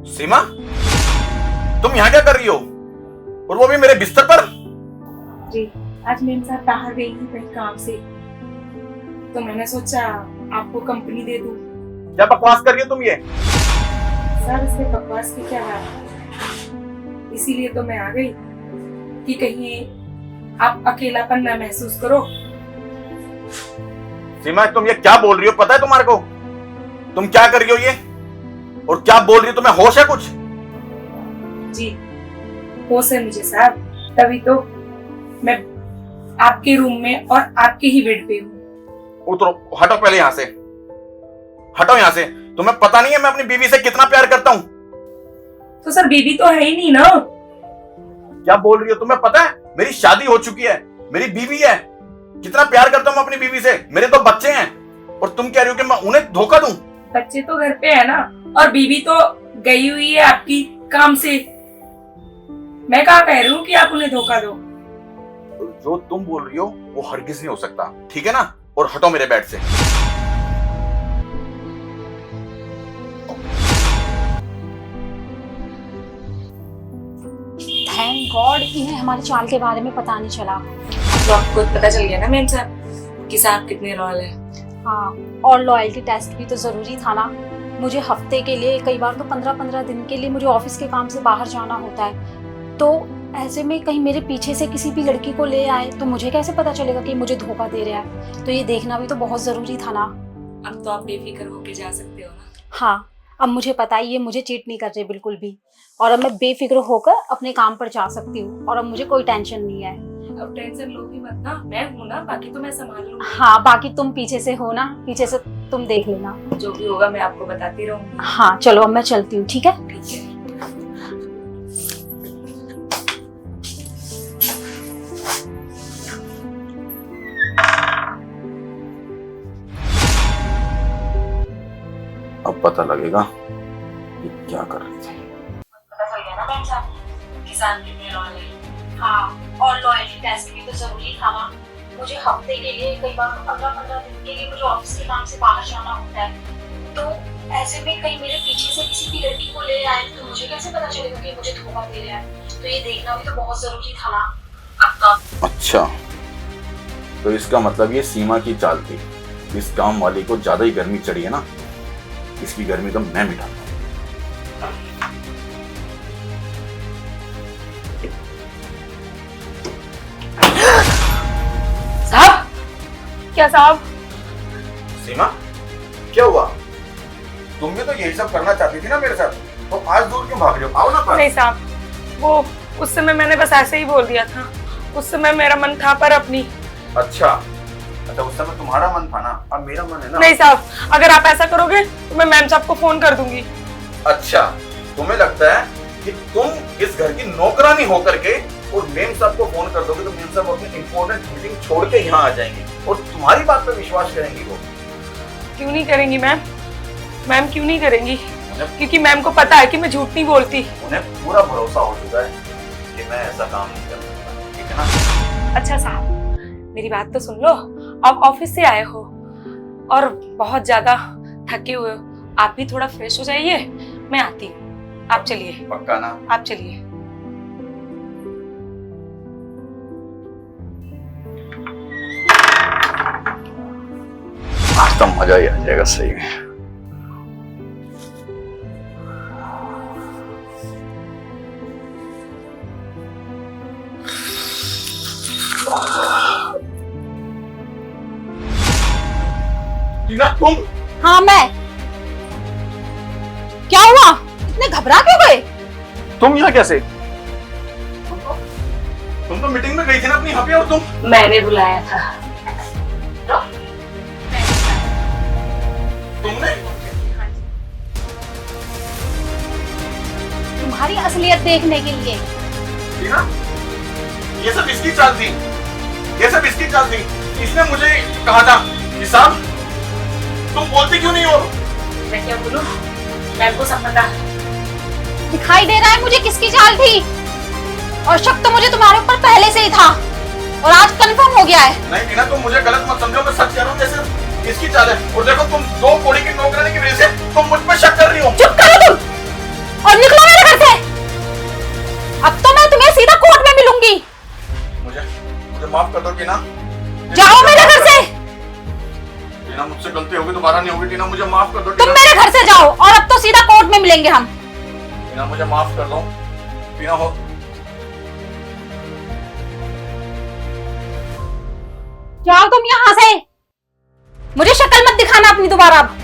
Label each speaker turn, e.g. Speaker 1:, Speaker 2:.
Speaker 1: सीमा, तुम यहाँ क्या कर रही हो? और वो भी मेरे बिस्तर पर?
Speaker 2: जी, आज मेम साहब बाहर गई थी कहीं काम से, तो मैंने सोचा आपको कंपनी दे दूं।
Speaker 1: क्या बकवास कर रही हो तुम ये?
Speaker 2: सर, इसमें बकवास की क्या बात है? इसीलिए तो मैं आ गई कि कहीं आप अकेलापन न महसूस करो।
Speaker 1: सीमा, तुम ये क्या बोल रही हो? पता है तुम्हारे को तुम क्या कर रही हो ये? और क्या बोल रही हो? तुम्हें होश है कुछ?
Speaker 2: जी, होश है मुझे साहब, तभी तो मैं आपके रूम में और आपके ही बेड पे हूँ।
Speaker 1: उतरो, हटो पहले यहाँ से, हटो यहाँ से। तुम्हें पता नहीं है मैं अपनी बीवी से कितना प्यार करता हूँ?
Speaker 2: तो सर, बीबी तो है ही नहीं ना।
Speaker 1: क्या बोल रही हो? तुम्हें पता है मेरी शादी हो चुकी है, मेरी बीवी है। कितना प्यार करता हूँ मैं अपनी बीवी से। मेरे तो बच्चे हैं और तुम कह रही हो कि मैं उन्हें धोखा दूं?
Speaker 2: बच्चे तो घर पे है ना, और बीबी तो गई हुई है आपकी काम से। मैं कहाँ कह रही हूँ कि आप उन्हें धोखा दो।
Speaker 1: जो तुम बोल रही हो वो हरगिज नहीं हो सकता, ठीक है ना? और हटो मेरे बेड से।
Speaker 3: थैंक गॉड इन्हें हमारी चाल के बारे में पता नहीं चला।
Speaker 2: तो आपको पता चल गया ना मेम साहब कि साहब कितने लॉयल है।
Speaker 3: हाँ, और लॉयल्टी टेस्ट भी तो जरूरी था ना। मुझे हफ्ते के लिए, कई बार तो 15-15 दिन के लिए मुझे ऑफिस के काम से बाहर जाना होता है। तो ऐसे में कहीं मेरे पीछे से किसी भी लड़की को ले आए तो मुझे कैसे पता चलेगा कि मुझे धोखा दे रहा है? तो ये देखना भी तो बहुत जरूरी था ना।
Speaker 2: अब तो आप बेफिक्र होके जा सकते हो ना।
Speaker 3: हाँ, अब मुझे पता है ये मुझे चीट नहीं कर रहे बिल्कुल भी, और अब मैं बेफिक्र होकर अपने काम पर जा सकती हूँ और अब मुझे कोई टेंशन नहीं है।
Speaker 2: अब टेंशन लो भी मत ना, मैं हूँ ना, बाकी तो मैं संभाल लूंगी।
Speaker 3: हाँ, बाकी तुम पीछे से हो ना, पीछे से तुम देख लेना।
Speaker 2: जो भी होगा मैं आपको बताती रहूंगी।
Speaker 3: हाँ चलो, अब मैं चलती हूँ, ठीक है?
Speaker 2: ठीक है।
Speaker 1: अब पता लगेगा कि क्या कर रही थी।
Speaker 2: पता चल गया ना मैम साहब किसान कितने लॉयल है।
Speaker 3: हाँ, और लॉयल्टी टेस्ट भी तो जरूरी था ना। मुझे हफ्ते के लिए, कई बार 15-15 दिन के लिए मुझे ऑफिस के काम से बाहर जाना होता है। तो ऐसे में कहीं मेरे पीछे से किसी भी लड़की को ले आए तो मुझे कैसे पता चलेगा कि मुझे धोखा दे रहा है? तो ये देखना भी तो बहुत जरूरी था ना। अब तो
Speaker 1: अच्छा, तो इसका मतलब ये सीमा की चाल थी। इस काम वाली को ज्यादा ही गर्मी चढ़ी है ना, इसकी गर्मी तो मैं मिटाता हूं।
Speaker 2: साहब, क्या साहब?
Speaker 1: सीमा, क्या हुआ? तुम भी तो यही सब करना चाहती थी ना मेरे साथ, तो आज दूर क्यों भाग रही हो? आओ ना पास।
Speaker 2: नहीं साहब, वो उस समय मैंने बस ऐसे ही बोल दिया था। उस समय मेरा मन था पर अपनी।
Speaker 1: अच्छा, उस समय तुम्हारा मन था ना, अब मेरा मन है ना।
Speaker 2: नहीं साहब, अगर आप ऐसा करोगे तो मैं मैम साहब को फोन कर दूंगी।
Speaker 1: अच्छा, तुम्हें लगता है कि तुम इस घर की नौकरानी होकर के और मेम साहब को फोन कर दोगे तो मेम साहब अपनी इंपॉर्टेंट मीटिंग छोड़ के यहाँ आ जाएंगे और तुम्हारी बात पर विश्वास करेंगी? वो
Speaker 2: क्यों नहीं करेंगी मैम? मैम क्यों नहीं करेंगी? क्योंकि मैम को पता है कि मैं झूठ नहीं बोलती।
Speaker 1: उन्हें पूरा भरोसा हो चुका है कि मैं ऐसा काम नहीं कर सकता, ठीक है ना?
Speaker 2: अच्छा साहब, मेरी बात तो सुन लो। आप ऑफिस से आए हो और बहुत ज्यादा थके हुए हो, आप भी थोड़ा फ्रेश हो जाइए, मैं आती हूँ। आप चलिए।
Speaker 1: पक्का ना?
Speaker 2: आप चलिए।
Speaker 1: आज तो मजा ही आ जाएगा सही में। तुम?
Speaker 3: हाँ मैं। क्या हुआ? इतने घबरा क्यों गए?
Speaker 1: तुम यहाँ कैसे? तुम तो मीटिंग में गई थी ना अपनी यहाँ पे, और तुम?
Speaker 2: मैंने बुलाया था।
Speaker 1: तुमने?
Speaker 3: तुम्हारी असलियत देखने के लिए।
Speaker 1: टीना, ये सब इसकी चाल थी, ये सब इसकी चाल थी। इसने मुझे कहा था कि साहब तुम बोलती क्यों नहीं हो?
Speaker 2: मैं क्या बोलूं? मैम को सब पता है।
Speaker 3: दिखाई दे रहा है मुझे किसकी चाल थी, और शक तो मुझे तुम्हारे ऊपर पहले से ही था और आज कंफर्म हो गया है।
Speaker 1: नहीं टीना, तुम मुझे गलत मत समझो, मैं सच कह रहा हूँ। जैसे इसकी चाल है, और देखो तुम दो कोड़ी की नौकरानी की वजह से तुम मुझ पर शक कर रही हो।
Speaker 3: चुप करो तुम।
Speaker 4: और निकलो मेरे घर से। अब तो मैं तुम्हें सीधा कोर्ट में मिलूंगी।
Speaker 1: मुझे माफ कर दो टीना।
Speaker 4: जाओ मेरे घर से।
Speaker 1: टीना मुझसे गलती होगी, दोबारा नहीं होगी। टीना मुझे माफ कर दो।
Speaker 4: तुम मेरे घर से जाओ और अब तो सीधा कोर्ट में मिलेंगे हम।
Speaker 1: टीना मुझे माफ कर दो। टीना हो
Speaker 4: जाओ तुम यहाँ से। मुझे शक्ल मत दिखाना अपनी दोबारा अब।